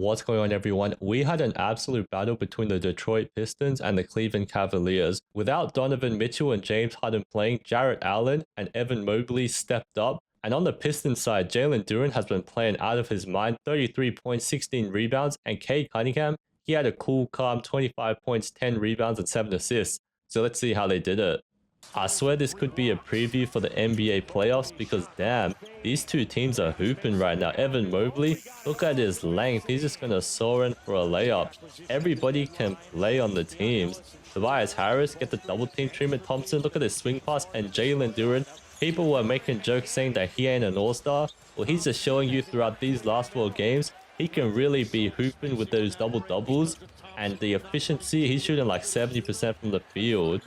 What's going on, everyone? We had an absolute battle between the Detroit Pistons and the Cleveland Cavaliers. Without Donovan Mitchell and James Harden playing, Jarrett Allen and Evan Mobley stepped up. And on the Pistons side, Jalen Duren has been playing out of his mind, 33 points, 16 rebounds, and Cade Cunningham, he had a cool, calm 25 points, 10 rebounds, and 7 assists. So let's see how they did it. I swear this could be a preview for the NBA playoffs because damn, these two teams are hooping right now. Evan Mobley, look at his length. He's just going to soar in for a layup. Everybody can play on the teams. Tobias Harris, get the double team treatment. Thompson, look at his swing pass. And Jalen Duren, people were making jokes saying that he ain't an all-star. Well, he's just showing you throughout these last 4 games, he can really be hooping with those double-doubles. And the efficiency, he's shooting like 70% from the field.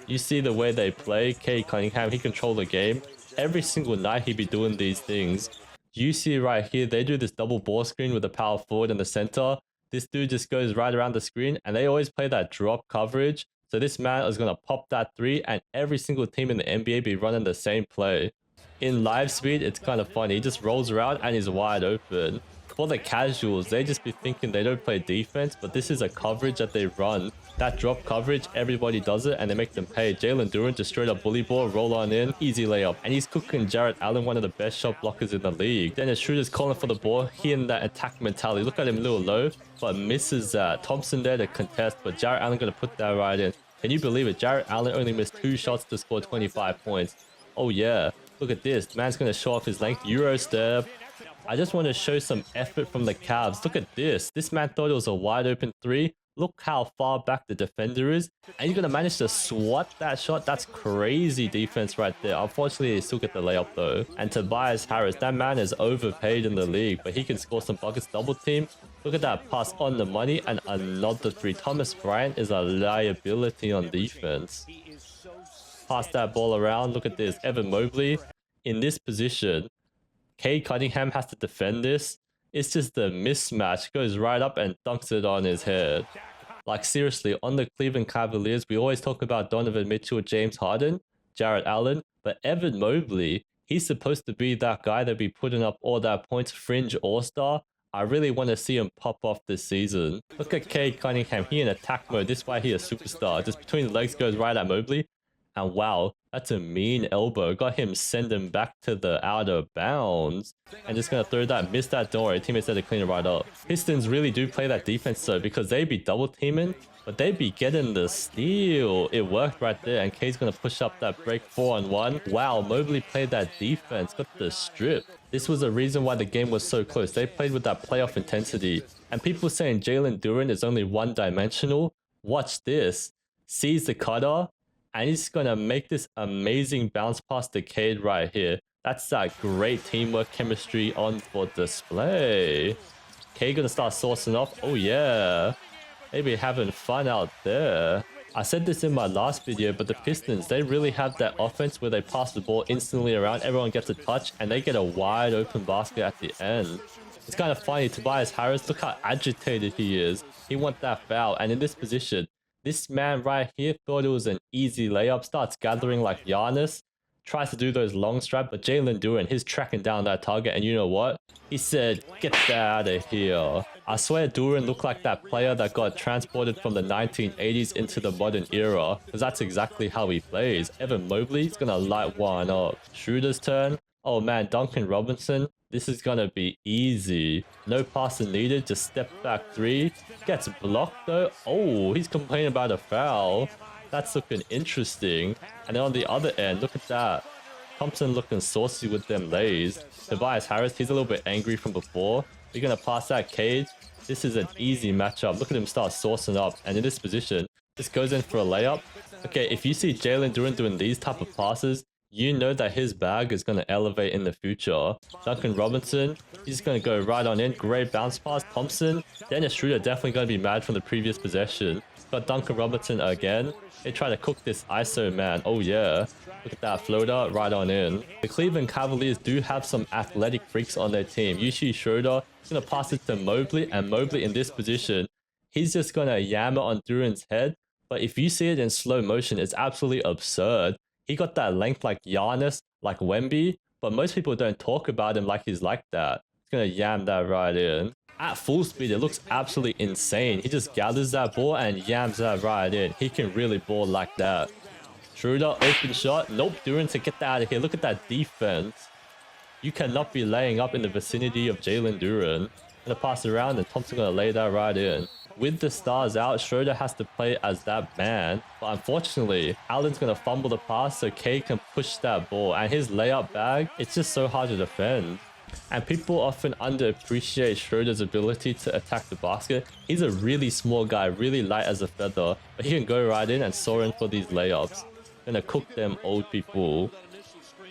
You see the way they play. Cade Cunningham, he controls the game. Every single night he be doing these things. You see right here, they do this double ball screen with the power forward in the center. This dude just goes right around the screen and they always play that drop coverage. So this man is going to pop that 3 and every single team in the NBA be running the same play. In live speed, it's kind of funny. He just rolls around and he's wide open. For the casuals, they just be thinking they don't play defense, but this is a coverage that they run. That drop coverage, everybody does it and they make them pay. Jalen Duren just straight up bully ball, roll on in, easy layup. And he's cooking Jarrett Allen, one of the best shot blockers in the league. Then the shooter's calling for the ball. He in that attack mentality. Look at him a little low, but misses that. Thompson there to contest, but Jarrett Allen gonna put that right in. Can you believe it? Jarrett Allen only missed 2 shots to score 25 points. Oh yeah, look at this. Man's gonna show off his length. Euro step. I just want to show some effort from the Cavs. Look at this. This man thought it was a wide open 3. Look how far back the defender is. And he's going to manage to swat that shot. That's crazy defense right there. Unfortunately, they still get the layup though. And Tobias Harris, that man is overpaid in the league, but he can score some buckets double team. Look at that pass on the money and another 3. Thomas Bryant is a liability on defense. Pass that ball around. Look at this. Evan Mobley in this position. Cade Cunningham has to defend this. It's just the mismatch. Goes right up and dunks it on his head. Like seriously, on the Cleveland Cavaliers, we always talk about Donovan Mitchell, James Harden, Jarrett Allen. But Evan Mobley, he's supposed to be that guy that be putting up all that points, fringe all-star. I really want to see him pop off this season. Look at Cade Cunningham. He in attack mode. This is why he a superstar. Just between the legs goes right at Mobley. And wow, that's a mean elbow. Got him sending back to the outer bounds. And just gonna throw that, miss that, don't worry. Teammates had to clean it right up. Pistons really do play that defense though, because they be double teaming, but they be getting the steal. It worked right there, and Cade's gonna push up that break 4-on-1. Wow, Mobley played that defense, got the strip. This was the reason why the game was so close. They played with that playoff intensity. And people saying Jalen Duren is only one-dimensional. Watch this. Sees the cutter. And he's going to make this amazing bounce pass to Cade right here. That's that great teamwork chemistry on for display. Cade going to start sourcing off. Oh, yeah. Maybe having fun out there. I said this in my last video, but the Pistons, they really have that offense where they pass the ball instantly around. Everyone gets a touch, and they get a wide open basket at the end. It's kind of funny. Tobias Harris, look how agitated he is. He wants that foul. And in this position, this man right here thought it was an easy layup, starts gathering like Giannis, tries to do those long strap, but Jalen Duren, he's tracking down that target, and you know what? He said, get that out of here. I swear Duren looked like that player that got transported from the 1980s into the modern era, because that's exactly how he plays. Evan Mobley's gonna light one up. Schroeder's turn. Oh man, Duncan Robinson. This is gonna be easy. No passing needed, just step back 3. Gets blocked though. Oh, he's complaining about a foul. That's looking interesting. And then on the other end, look at that. Thompson looking saucy with them lays. Tobias Harris, he's a little bit angry from before. You're gonna pass that Cade. This is an easy matchup. Look at him start sourcing up. And in this position, this goes in for a layup. Okay, if you see Jalen Duren doing these type of passes, you know that his bag is going to elevate in the future. Duncan Robinson, he's going to go right on in. Great bounce pass. Thompson, Dennis Schroeder definitely going to be mad from the previous possession. Got Duncan Robinson again. They try to cook this ISO man. Oh yeah. Look at that floater right on in. The Cleveland Cavaliers do have some athletic freaks on their team. Yushi Schroeder is going to pass it to Mobley. And Mobley in this position, he's just going to yammer on Duren's head. But if you see it in slow motion, it's absolutely absurd. He got that length like Giannis, like Wemby, but most people don't talk about him like he's like that. He's going to yam that right in. At full speed, it looks absolutely insane. He just gathers that ball and yams that right in. He can really ball like that. Schroeder, open shot. Nope, Duren to get that out of here. Look at that defense. You cannot be laying up in the vicinity of Jalen Duren. Gonna pass around and Thompson gonna lay that right in. With the stars out, Schroeder has to play as that man. But unfortunately, Allen's gonna fumble the pass so Cade can push that ball. And his layup bag, it's just so hard to defend. And people often underappreciate Schroeder's ability to attack the basket. He's a really small guy, really light as a feather. But he can go right in and soar in for these layups. Gonna cook them old people.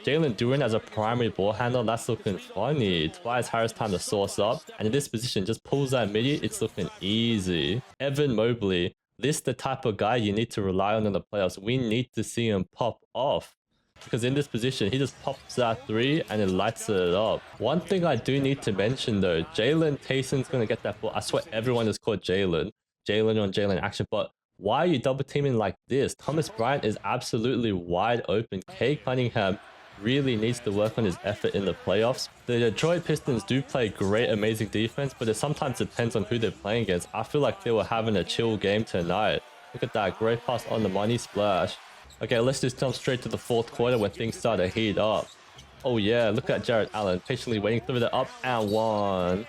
Jalen Duren as a primary ball handler, that's looking funny. Tobias Harris time to source up. And in this position, just pulls that midi, it's looking easy. Evan Mobley, this the type of guy you need to rely on in the playoffs. We need to see him pop off. Because in this position, he just pops that three and it lights it up. One thing I do need to mention though, Jalen Tayson's going to get that ball. I swear everyone is called Jalen. Jalen on Jalen action, but why are you double teaming like this? Thomas Bryant is absolutely wide open. Cade Cunningham really needs to work on his effort in the playoffs. The Detroit Pistons do play great, amazing defense, but it sometimes depends on who they're playing against. I feel like they were having a chill game tonight. Look at that, great pass on the money splash. Okay, let's just jump straight to the fourth quarter when things start to heat up. Oh yeah, look at Jarrett Allen patiently waiting through the up and one.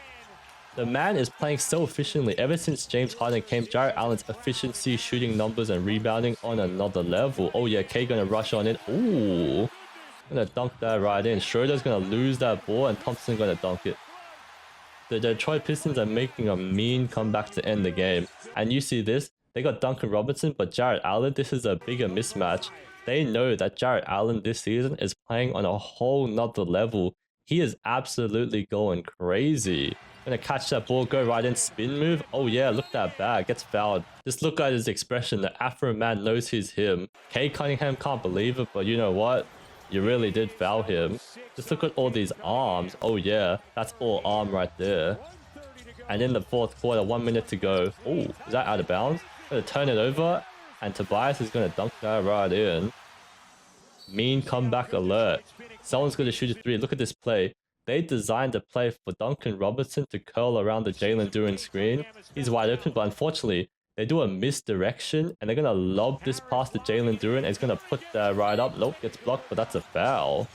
The man is playing so efficiently. Ever since James Harden came, Jarrett Allen's efficiency, shooting numbers, and rebounding on another level. Oh yeah, Cade gonna rush on it. Ooh. Gonna dunk that right in. Schroeder's gonna lose that ball and Thompson's gonna dunk it. The Detroit Pistons are making a mean comeback to end the game. And you see this, they got Duncan Robinson, but Jarrett Allen, this is a bigger mismatch. They know that Jarrett Allen this season is playing on a whole nother level. He is absolutely going crazy. Gonna catch that ball, go right in, spin move. Oh yeah, look at that bag, gets fouled. Just look at his expression, the Afro man knows he's him. Cade Cunningham can't believe it, but you know what? You really did foul him. Just look at all these arms. Oh yeah, that's all arm right there. And in the fourth quarter, 1 minute to go. Oh, is that out of bounds? Gonna turn it over, and Tobias is gonna dunk that right in. Mean comeback alert. Someone's gonna shoot a three. Look at this play. They designed a play for Duncan Robinson to curl around the Jalen Duren screen. He's wide open, but unfortunately, they do a misdirection, and they're gonna lob this past to Jalen Duren, and he's gonna put that right up. Nope, gets blocked, but that's a foul.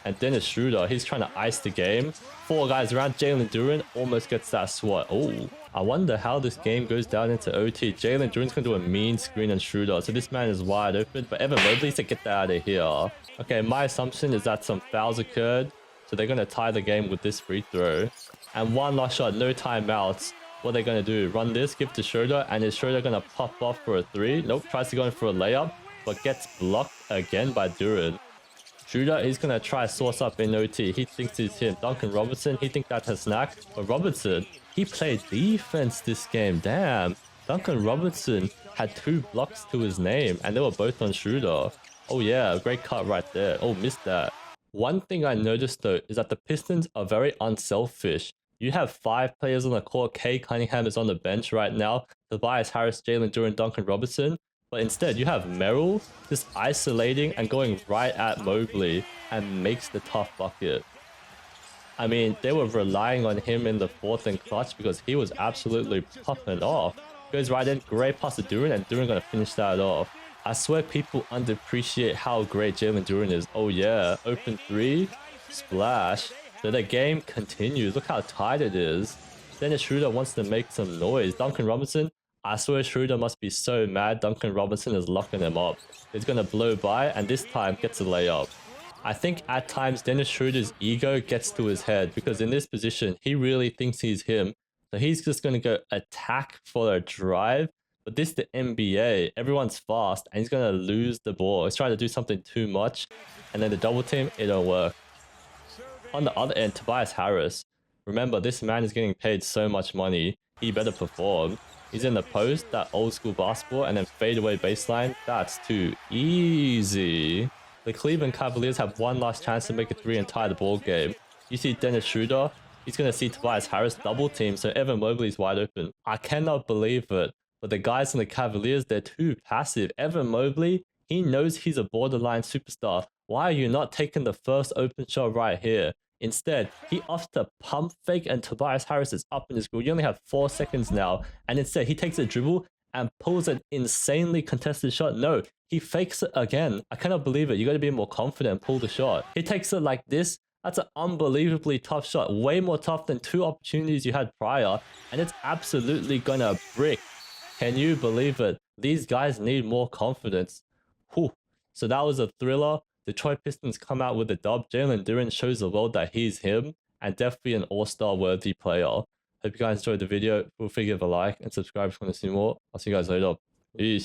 And Dennis Schroeder, he's trying to ice the game. Four guys around, Jalen Duren almost gets that swat. Oh, I wonder how this game goes down into OT. Jalen Duren's going to do a mean screen on Schroeder. So this man is wide open, but Evan Mobley to get that out of here. Okay, my assumption is that some fouls occurred. So they're going to tie the game with this free throw. And one last shot, no timeouts. What are they going to do? Run this, give to Schroeder, and is Schroeder going to pop off for a three? Nope, tries to go in for a layup, but gets blocked again by Duren. Schroeder, he's going to try source up in OT. He thinks he's him. Duncan Robinson, he thinks that's a snack. But Robinson, he played defense this game. Damn. Duncan Robinson had 2 blocks to his name, and they were both on Schroeder. Oh yeah, great cut right there. Oh, missed that. One thing I noticed though is that the Pistons are very unselfish. You have 5 players on the court. Cade Cunningham is on the bench right now. Tobias Harris, Jalen Duren, Duncan Robinson. But instead, you have Merrill just isolating and going right at Mobley and makes the tough bucket. I mean, they were relying on him in the fourth and clutch because he was absolutely popping off. Goes right in, great pass to Duren, and Duren gonna finish that off. I swear people underappreciate how great Jalen Duren is. Oh yeah, open 3, splash. So the game continues. Look how tight it is. Dennis Schroeder wants to make some noise. Duncan Robinson, I swear Schroeder must be so mad Duncan Robinson is locking him up. He's going to blow by and this time gets a layup. I think at times Dennis Schroeder's ego gets to his head because in this position, he really thinks he's him. So he's just going to go attack for a drive. But this is the NBA. Everyone's fast and he's going to lose the ball. He's trying to do something too much. And then the double team, it don't work. On the other end, Tobias Harris. Remember, this man is getting paid so much money. He better perform. He's in the post, that old school basketball, and then fadeaway baseline. That's too easy. The Cleveland Cavaliers have one last chance to make a 3 and tie the ball game. You see Dennis Schroeder, he's going to see Tobias Harris double team, so Evan Mobley's wide open. I cannot believe it, but the guys in the Cavaliers, they're too passive. Evan Mobley, he knows he's a borderline superstar. Why are you not taking the first open shot right here? Instead, he opts to pump fake and Tobias Harris is up in his grill. You only have 4 seconds now. And instead, he takes a dribble and pulls an insanely contested shot. No, he fakes it again. I cannot believe it. You got to be more confident and pull the shot. He takes it like this. That's an unbelievably tough shot. Way more tough than 2 opportunities you had prior. And it's absolutely gonna brick. Can you believe it? These guys need more confidence. Whew. So that was a thriller. Detroit Pistons come out with a dub. Jalen Duren shows the world that he's him and definitely an all-star worthy player. Hope you guys enjoyed the video. Feel free to give a like and subscribe if you want to see more. I'll see you guys later. Peace.